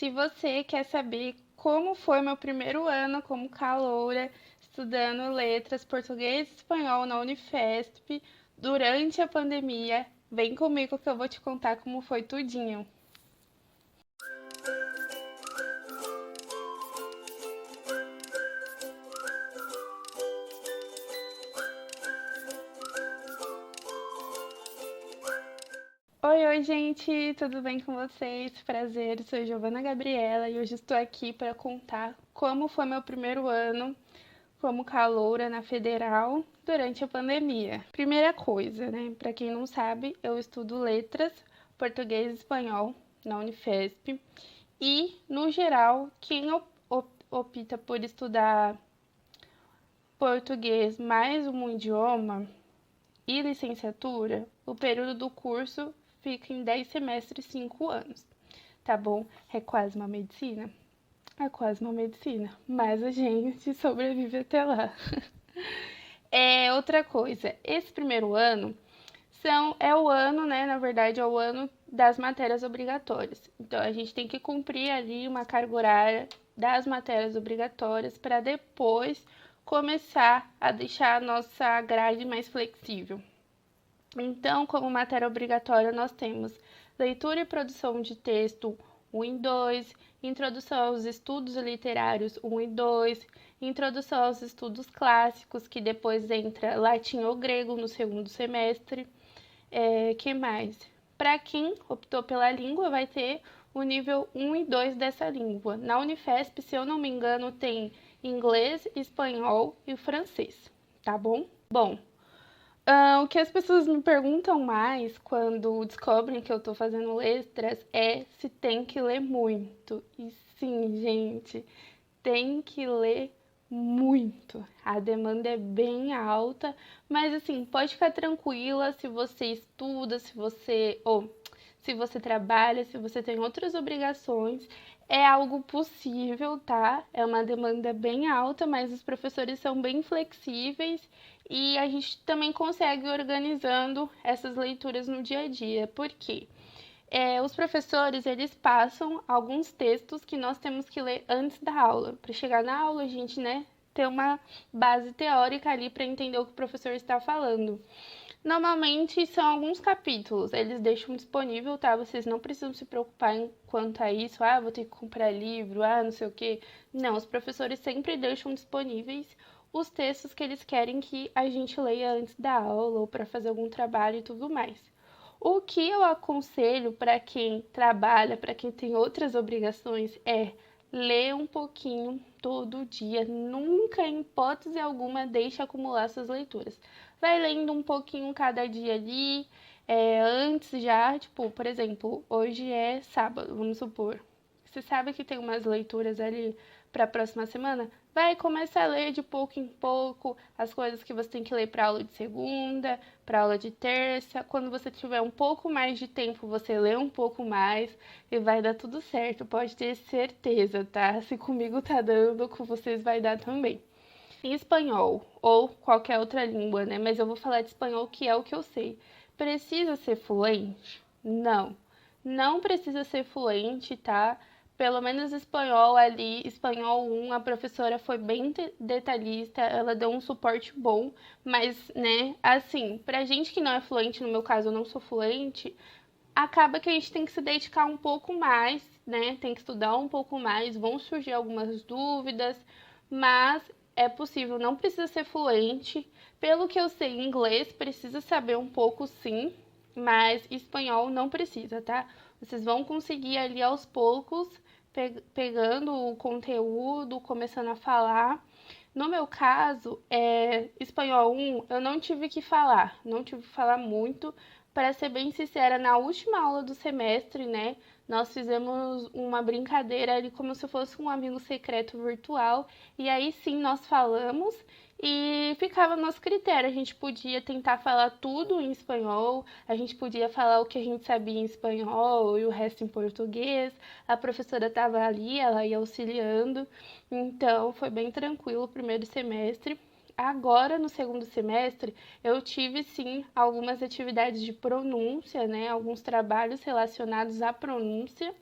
Se você quer saber como foi meu primeiro ano como caloura, estudando letras português e espanhol na Unifesp durante a pandemia, vem comigo que eu vou te contar como foi tudinho. Oi, gente, tudo bem com vocês? Prazer, eu sou Giovana Gabriela e hoje estou aqui para contar como foi meu primeiro ano como caloura na Federal durante a pandemia. Primeira coisa, né? Para quem não sabe, eu estudo letras, português e espanhol na Unifesp e, no geral, quem opta por estudar português mais um idioma e licenciatura, o período do curso fica em 10 semestres, 5 anos, tá bom? É quase uma medicina? É quase uma medicina, mas a gente sobrevive até lá. Outra coisa, esse primeiro ano é o ano, né? Na verdade, é o ano das matérias obrigatórias. Então, a gente tem que cumprir ali uma carga horária das matérias obrigatórias para depois começar a deixar a nossa grade mais flexível. Então, como matéria obrigatória, nós temos leitura e produção de texto 1 e 2, introdução aos estudos literários 1 e 2, introdução aos estudos clássicos, que depois entra latim ou grego no segundo semestre. Que mais? Para quem optou pela língua, vai ter o nível 1 e 2 dessa língua. Na Unifesp, se eu não me engano, tem inglês, espanhol e francês, tá bom? Bom, o que as pessoas me perguntam mais quando descobrem que eu tô fazendo letras é se tem que ler muito. E sim, gente, tem que ler muito. A demanda é bem alta, mas assim, pode ficar tranquila se você estuda, se você trabalha, se você tem outras obrigações, é algo possível, tá? É uma demanda bem alta, mas os professores são bem flexíveis e a gente também consegue ir organizando essas leituras no dia a dia. Por quê? Os professores, eles passam alguns textos que nós temos que ler antes da aula. Para chegar na aula, a gente, né, ter uma base teórica ali para entender o que o professor está falando. Normalmente são alguns capítulos, eles deixam disponível, tá? Vocês não precisam se preocupar quanto a isso, vou ter que comprar livro, não sei o quê. Não, os professores sempre deixam disponíveis os textos que eles querem que a gente leia antes da aula ou para fazer algum trabalho e tudo mais. O que eu aconselho para quem trabalha, para quem tem outras obrigações, é ler um pouquinho todo dia. Nunca, em hipótese alguma, deixe acumular suas leituras. Vai lendo um pouquinho cada dia ali, antes já, tipo, por exemplo, hoje é sábado, vamos supor. Você sabe que tem umas leituras ali para a próxima semana? Vai começar a ler de pouco em pouco as coisas que você tem que ler para aula de segunda, para aula de terça. Quando você tiver um pouco mais de tempo, você lê um pouco mais e vai dar tudo certo, pode ter certeza, tá? Se comigo tá dando, com vocês vai dar também. Em espanhol ou qualquer outra língua, né? Mas eu vou falar de espanhol, que é o que eu sei. Precisa ser fluente? Não. Não precisa ser fluente, tá? Pelo menos espanhol ali, espanhol 1, a professora foi bem detalhista, ela deu um suporte bom, mas, né, assim, pra gente que não é fluente, no meu caso eu não sou fluente, acaba que a gente tem que se dedicar um pouco mais, né? Tem que estudar um pouco mais, vão surgir algumas dúvidas, mas é possível, não precisa ser fluente. Pelo que eu sei, inglês precisa saber um pouco sim, mas espanhol não precisa, tá? Vocês vão conseguir ali aos poucos, pegando o conteúdo, começando a falar. No meu caso, espanhol 1, eu não tive que falar, não tive que falar muito. Para ser bem sincera, na última aula do semestre, né, nós fizemos uma brincadeira ali como se fosse um amigo secreto virtual, e aí sim nós falamos e ficava a nosso critério. A gente podia tentar falar tudo em espanhol, a gente podia falar o que a gente sabia em espanhol e o resto em português. A professora estava ali, ela ia auxiliando, então foi bem tranquilo o primeiro semestre. Agora, no segundo semestre, eu tive sim algumas atividades de pronúncia, né? Alguns trabalhos relacionados à pronúncia.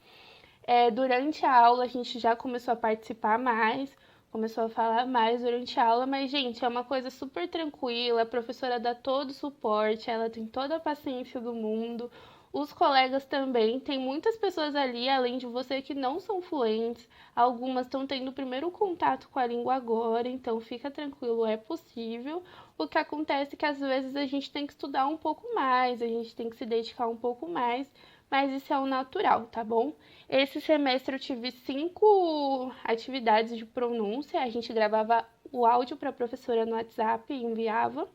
Durante a aula a gente já começou a participar mais, começou a falar mais durante a aula, mas, gente, é uma coisa super tranquila, a professora dá todo o suporte, ela tem toda a paciência do mundo, os colegas também, tem muitas pessoas ali, além de você, que não são fluentes, algumas estão tendo o primeiro contato com a língua agora, então fica tranquilo, é possível. O que acontece é que às vezes a gente tem que estudar um pouco mais, a gente tem que se dedicar um pouco mais, mas isso é o natural, tá bom? Esse semestre eu tive 5 atividades de pronúncia, a gente gravava o áudio para a professora no WhatsApp e enviava.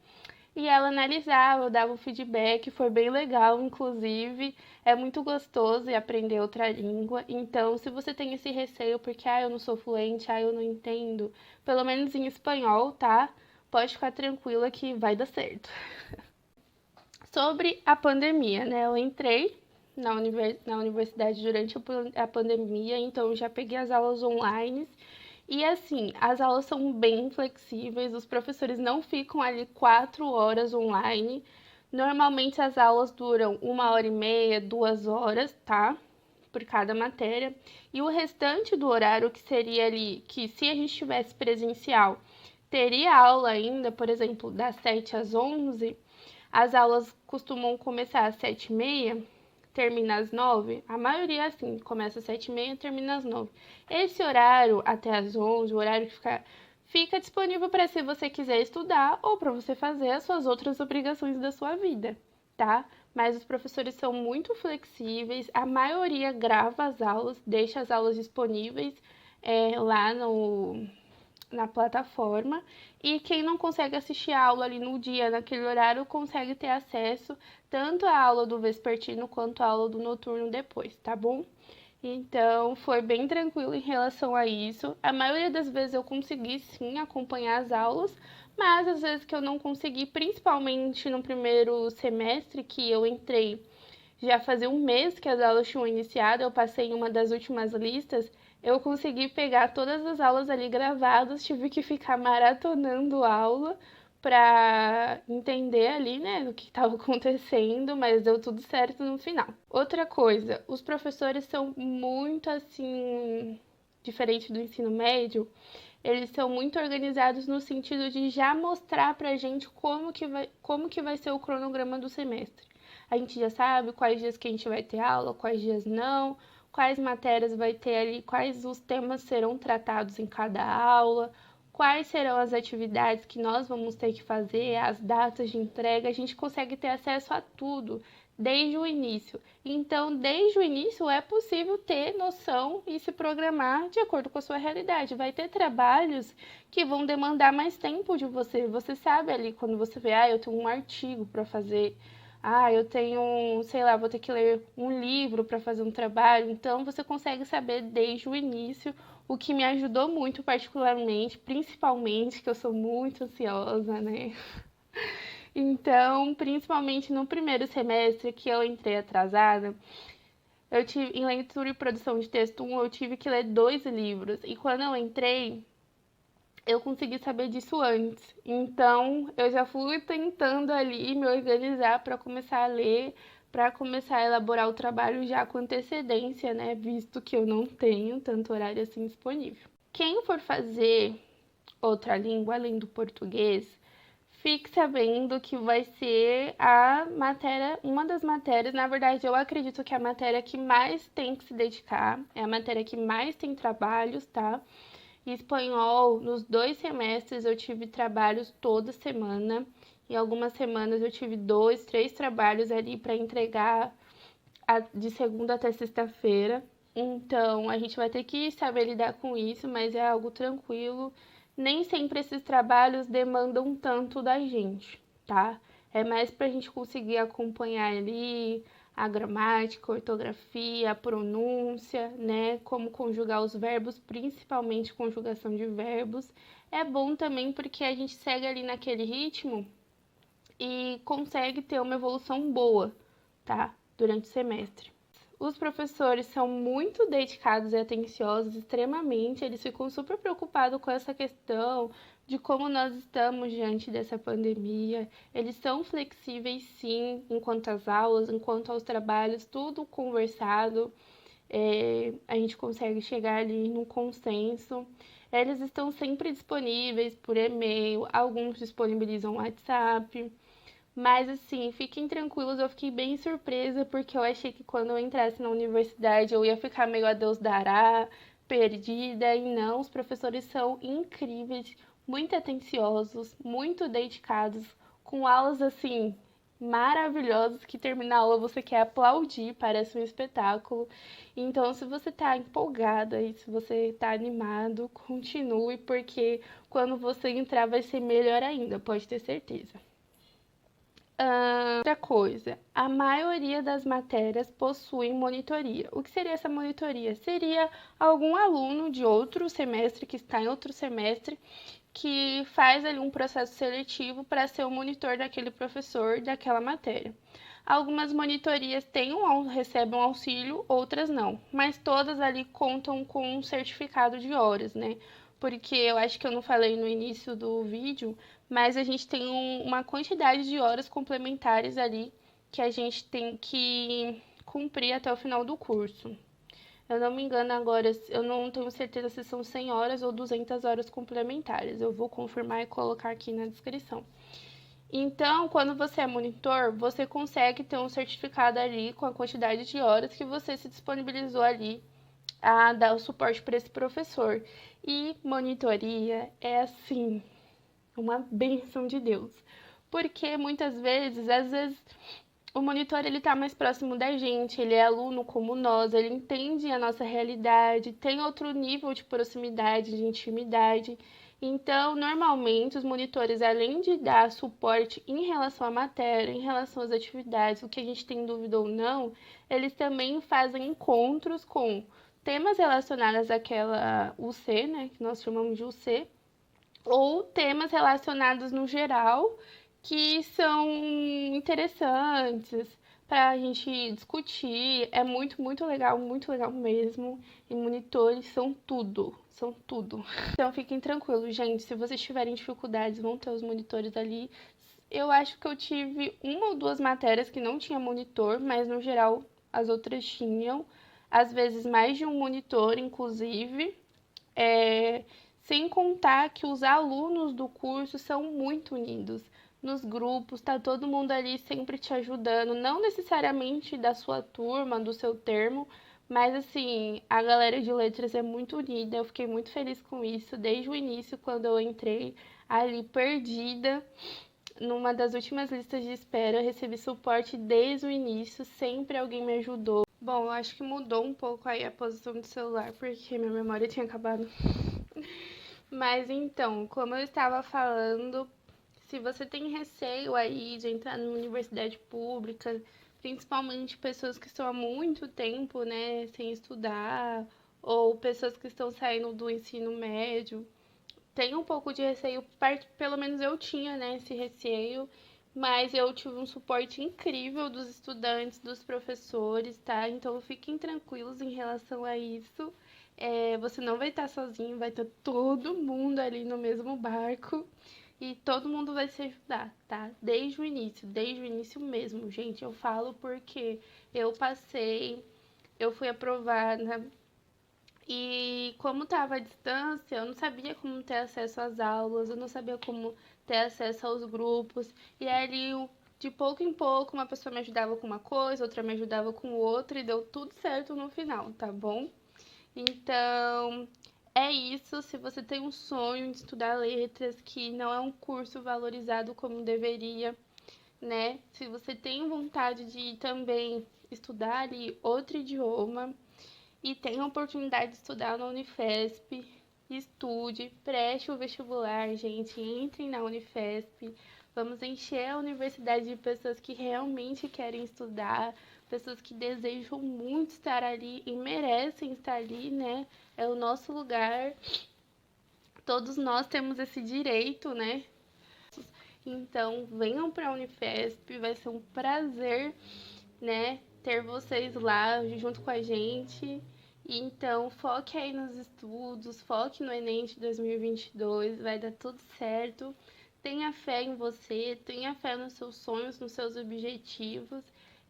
E ela analisava, dava o feedback, foi bem legal, inclusive. É muito gostoso aprender outra língua. Então, se você tem esse receio, porque eu não sou fluente, eu não entendo, pelo menos em espanhol, tá? Pode ficar tranquila que vai dar certo. Sobre a pandemia, né? Eu entrei na universidade durante a pandemia, então já peguei as aulas online. E assim, as aulas são bem flexíveis, os professores não ficam ali 4 horas online. Normalmente as aulas duram 1 hora e meia, 2 horas, tá? Por cada matéria. E o restante do horário, que seria ali, que se a gente tivesse presencial, teria aula ainda, por exemplo, das 7 às 11. As aulas costumam começar às 7h30, termina às 9. A maioria é assim, começa às 7h30, termina às 9. Esse horário até às 11, o horário que fica disponível para se você quiser estudar ou para você fazer as suas outras obrigações da sua vida, tá? Mas os professores são muito flexíveis, a maioria grava as aulas, deixa as aulas disponíveis lá na plataforma, e quem não consegue assistir a aula ali no dia, naquele horário, consegue ter acesso tanto à aula do vespertino quanto à aula do noturno depois, tá bom? Então, foi bem tranquilo em relação a isso. A maioria das vezes eu consegui sim acompanhar as aulas, mas às vezes que eu não consegui, principalmente no primeiro semestre que eu entrei, já fazia um mês que as aulas tinham iniciado, eu passei em uma das últimas listas, eu consegui pegar todas as aulas ali gravadas, tive que ficar maratonando aula para entender ali, né, o que estava acontecendo, mas deu tudo certo no final. Outra coisa, os professores são muito assim, diferente do ensino médio, eles são muito organizados no sentido de já mostrar pra gente como que vai ser o cronograma do semestre. A gente já sabe quais dias que a gente vai ter aula, quais dias não, quais matérias vai ter ali, quais os temas serão tratados em cada aula, quais serão as atividades que nós vamos ter que fazer, as datas de entrega, a gente consegue ter acesso a tudo desde o início. Então, desde o início é possível ter noção e se programar de acordo com a sua realidade. Vai ter trabalhos que vão demandar mais tempo de você. Você sabe ali quando você vê, eu tenho um artigo para fazer, eu tenho, sei lá, vou ter que ler um livro para fazer um trabalho. Então, você consegue saber desde o início, o que me ajudou muito, particularmente, principalmente, que eu sou muito ansiosa, né? Então, principalmente no primeiro semestre que eu entrei atrasada, eu tive, em leitura e produção de texto 1, eu tive que ler 2 livros. E quando eu entrei, eu consegui saber disso antes. Então, eu já fui tentando ali me organizar para começar a ler, para começar a elaborar o trabalho já com antecedência, né? Visto que eu não tenho tanto horário assim disponível. Quem for fazer outra língua além do português, fique sabendo que vai ser a matéria, uma das matérias, na verdade, eu acredito que é a matéria que mais tem que se dedicar, é a matéria que mais tem trabalhos, tá? Espanhol, nos 2 semestres eu tive trabalhos toda semana. Em algumas semanas eu tive 2, 3 trabalhos ali para entregar de segunda até sexta-feira. Então a gente vai ter que saber lidar com isso, mas é algo tranquilo. Nem sempre esses trabalhos demandam tanto da gente, tá? É mais para a gente conseguir acompanhar ali a gramática, a ortografia, a pronúncia, né? Como conjugar os verbos, principalmente conjugação de verbos. É bom também porque a gente segue ali naquele ritmo e consegue ter uma evolução boa, tá? Durante o semestre. Os professores são muito dedicados e atenciosos, extremamente. Eles ficam super preocupados com essa questão de como nós estamos diante dessa pandemia. Eles são flexíveis, sim, enquanto às aulas, enquanto aos trabalhos, tudo conversado. a gente consegue chegar ali num consenso. Eles estão sempre disponíveis por e-mail, alguns disponibilizam WhatsApp. Mas assim, fiquem tranquilos, eu fiquei bem surpresa porque eu achei que quando eu entrasse na universidade eu ia ficar meio a Deus dará, perdida, e não, os professores são incríveis, muito atenciosos, muito dedicados, com aulas assim maravilhosas que termina a aula você quer aplaudir, parece um espetáculo. Então, se você tá empolgada e se você tá animado, continue porque quando você entrar vai ser melhor ainda, pode ter certeza. Outra coisa, a maioria das matérias possuem monitoria. O que seria essa monitoria? Seria algum aluno de outro semestre, que está em outro semestre, que faz ali um processo seletivo para ser o monitor daquele professor daquela matéria. Algumas monitorias recebem um auxílio, outras não, mas todas ali contam com um certificado de horas, né? Porque eu acho que eu não falei no início do vídeo, mas a gente tem uma quantidade de horas complementares ali que a gente tem que cumprir até o final do curso. Eu não me engano agora, eu não tenho certeza se são 100 horas ou 200 horas complementares. Eu vou confirmar e colocar aqui na descrição. Então, quando você é monitor, você consegue ter um certificado ali com a quantidade de horas que você se disponibilizou ali a dar o suporte para esse professor. E monitoria é assim, uma bênção de Deus. Porque muitas vezes, às vezes, o monitor ele tá mais próximo da gente, ele é aluno como nós, ele entende a nossa realidade, tem outro nível de proximidade, de intimidade. Então, normalmente, os monitores, além de dar suporte em relação à matéria, em relação às atividades, o que a gente tem dúvida ou não, eles também fazem encontros com temas relacionados àquela UC, né, que nós chamamos de UC, ou temas relacionados no geral que são interessantes para a gente discutir. É muito legal mesmo. E monitores são tudo, são tudo. Então fiquem tranquilos, gente. Se vocês tiverem dificuldades, vão ter os monitores ali. Eu acho que eu tive uma ou duas matérias que não tinha monitor, mas no geral as outras tinham. Às vezes mais de um monitor, inclusive. Sem contar que os alunos do curso são muito unidos. Nos grupos, tá todo mundo ali sempre te ajudando, não necessariamente da sua turma, do seu termo, mas assim, a galera de letras é muito unida. Eu fiquei muito feliz com isso desde o início, quando eu entrei ali perdida numa das últimas listas de espera, eu recebi suporte desde o início, sempre alguém me ajudou. Bom, eu acho que mudou um pouco aí a posição do celular, porque minha memória tinha acabado. Mas então, como eu estava falando, se você tem receio aí de entrar numa universidade pública, principalmente pessoas que estão há muito tempo, né, sem estudar, ou pessoas que estão saindo do ensino médio, tem um pouco de receio, pelo menos eu tinha, né, esse receio, mas eu tive um suporte incrível dos estudantes, dos professores, tá? Então fiquem tranquilos em relação a isso. Você não vai estar sozinho, vai estar todo mundo ali no mesmo barco e todo mundo vai se ajudar, tá? Desde o início mesmo, gente. Eu falo porque eu passei, eu fui aprovada. E como estava à distância, eu não sabia como ter acesso às aulas, eu não sabia como ter acesso aos grupos. E ali, de pouco em pouco, uma pessoa me ajudava com uma coisa, outra me ajudava com outra, e deu tudo certo no final, tá bom? Então, é isso. Se você tem um sonho de estudar letras, que não é um curso valorizado como deveria, né? Se você tem vontade de também estudar ali outro idioma, e tem a oportunidade de estudar na Unifesp, estude, preste o vestibular, gente, entrem na Unifesp. Vamos encher a universidade de pessoas que realmente querem estudar, pessoas que desejam muito estar ali e merecem estar ali, né? É o nosso lugar. Todos nós temos esse direito, né? Então, venham para a Unifesp, vai ser um prazer, né, ter vocês lá junto com a gente. Então, foque aí nos estudos, foque no Enem de 2022, vai dar tudo certo. Tenha fé em você, tenha fé nos seus sonhos, nos seus objetivos.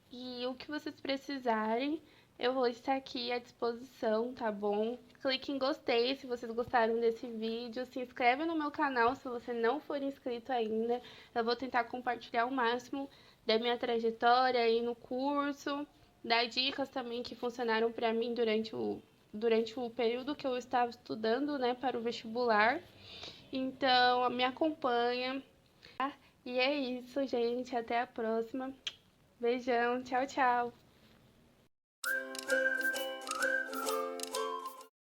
E o que vocês precisarem, eu vou estar aqui à disposição, tá bom? Clique em gostei se vocês gostaram desse vídeo, se inscreve no meu canal se você não for inscrito ainda. Eu vou tentar compartilhar o máximo da minha trajetória aí no curso, dar dicas também que funcionaram para mim durante o período que eu estava estudando, né, para o vestibular. Então, me acompanha. E é isso, gente. Até a próxima. Beijão. Tchau, tchau.